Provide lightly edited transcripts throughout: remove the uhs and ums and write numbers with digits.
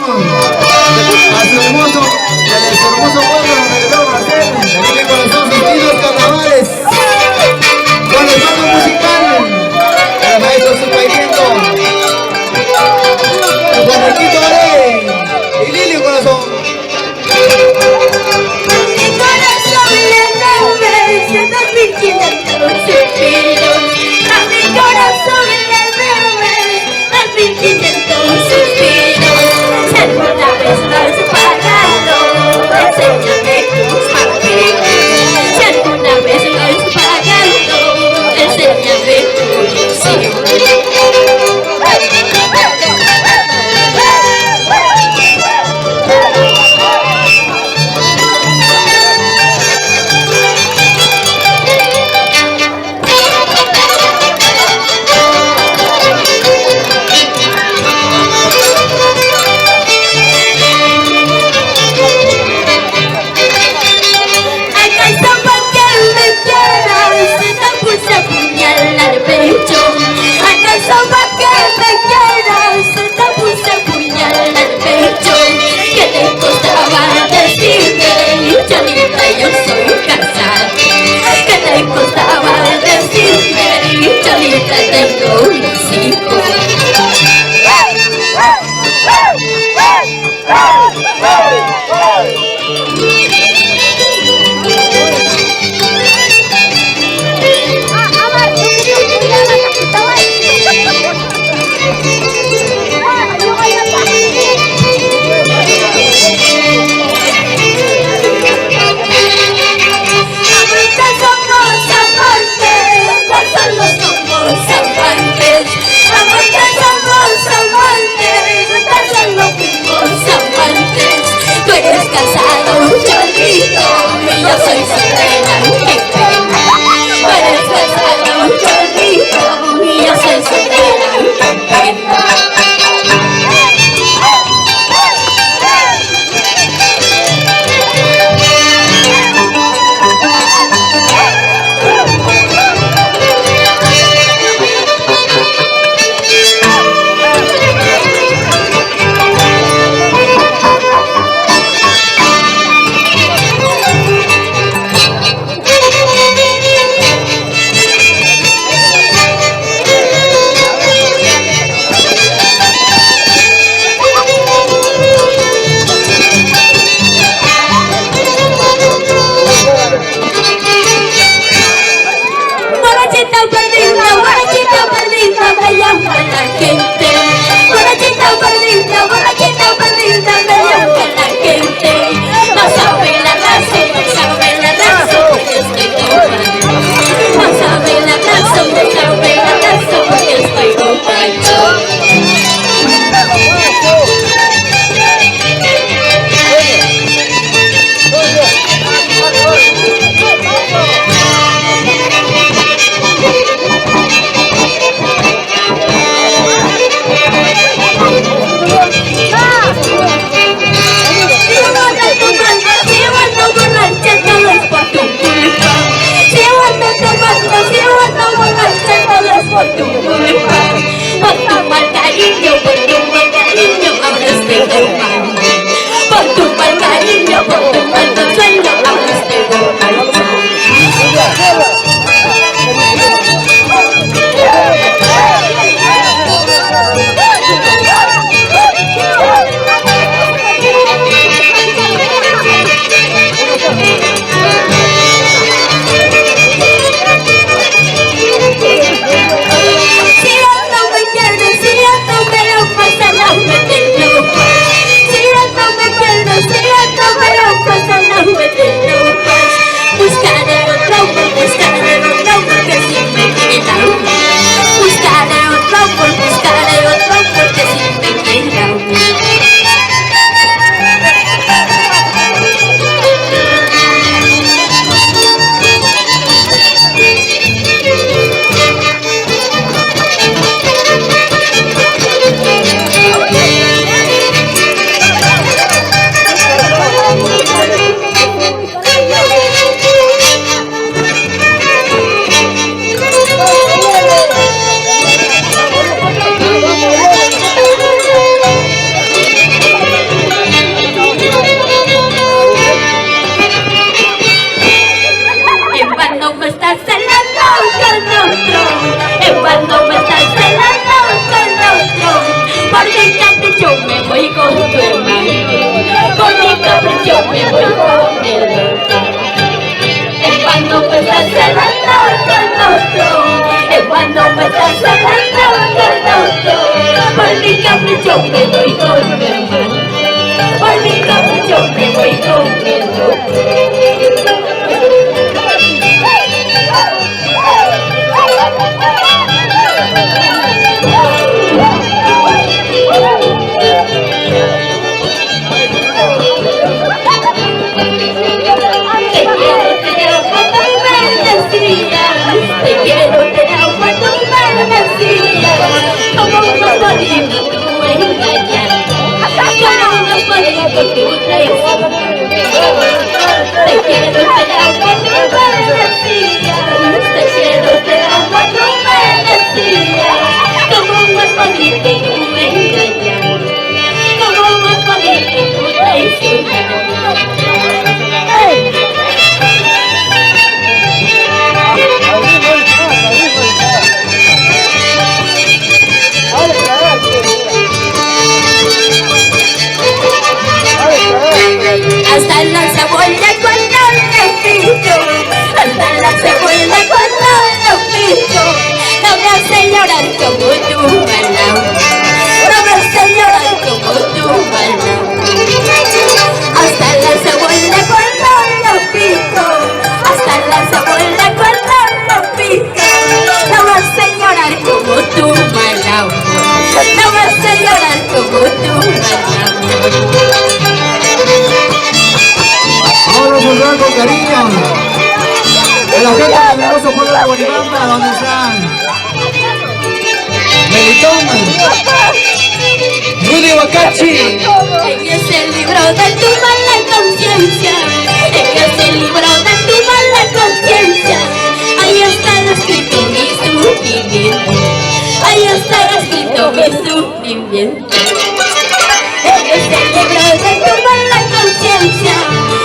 a su hermoso pueblo donde le vamos a hacer de corazón sus lindos carnavales con el bando musical el maestro Superiento, el Juaniquito Ale y Lili Corazón. Mi corazón le debe 1.500 suspiros, a mi corazón le debe 1.500 suspiros. Si alguna vez lo has pagado, enséñame tus papeles. Si alguna vez lo has pagado, enséñame tu recibo. con tu hermano. Con mi capricho me voy con el otro. Es cuando me estás celando con otro. Es cuando me estás celando con otro. Por mi capricho me voy con mi hermano. Por mi capricho me voy con el otro. Te quiero tener cuando me decías, como unos bonitos tú engañas, como unos bonitos tú traicionas. Te quiero tener cuando me decías, te quiero tener cuando me decías, como unos bonitos tú engañas, como unos bonitos tú traicionas. Hasta la cebolla cuando lo pico, hasta la cebolla cuando lo pico, no me hace llorar como tu mano, no me hace llorar como tu mano. Hasta la cebolla cuando lo pico, hasta la cebolla cuando lo pico, no me hace llorar como tu mano, no me hace llorar como tu mano. Vamos a saludar con cariño a la gente del hermoso pueblo de Guaribamba, donde están Melitón, Rudy Bacachi. Ella es el libro de tu mala conciencia, ella es el libro de tu mala conciencia. Ahí está escrito mi sufrimiento, ahí está escrito mi sufrimiento. Ella es el libro de tu mala conciencia,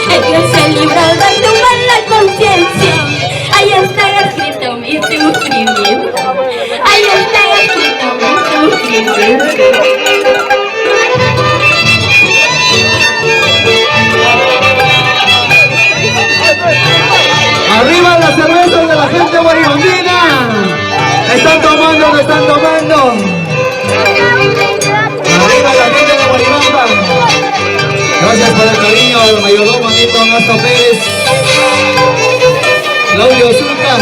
ella es el libro de tu mala conciencia. Ahí está escrito mi sufrimiento, ahí está escrito mi sufrimiento. Arriba las cervezas de la gente guaribandina. Están tomando, no están tomando. Arriba la gente de Guaribamba. Gracias por el cariño al mayordomo Nito Nastro Pérez, Claudio Zulca.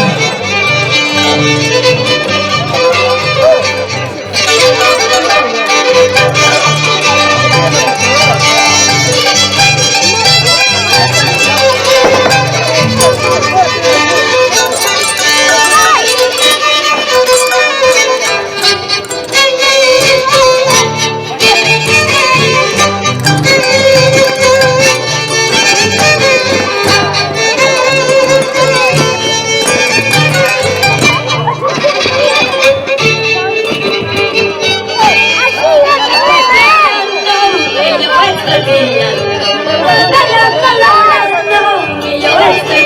Yo estoy